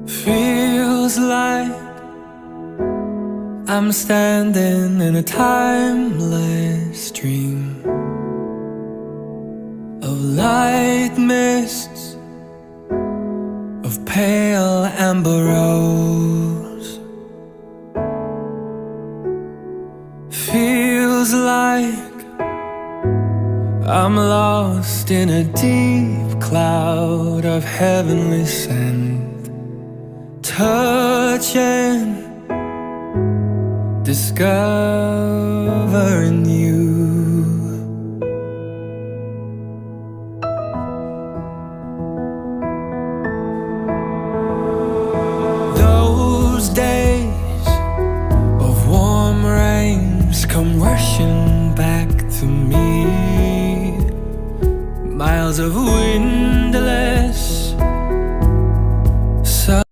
Feels like I'm standing in a timeless dream of light mists, of pale amber rose. Feels like I'm lost in a deep cloud of heavenly scent, touching, discovering you. Those days of warm rains come rushing back to me. Miles of wind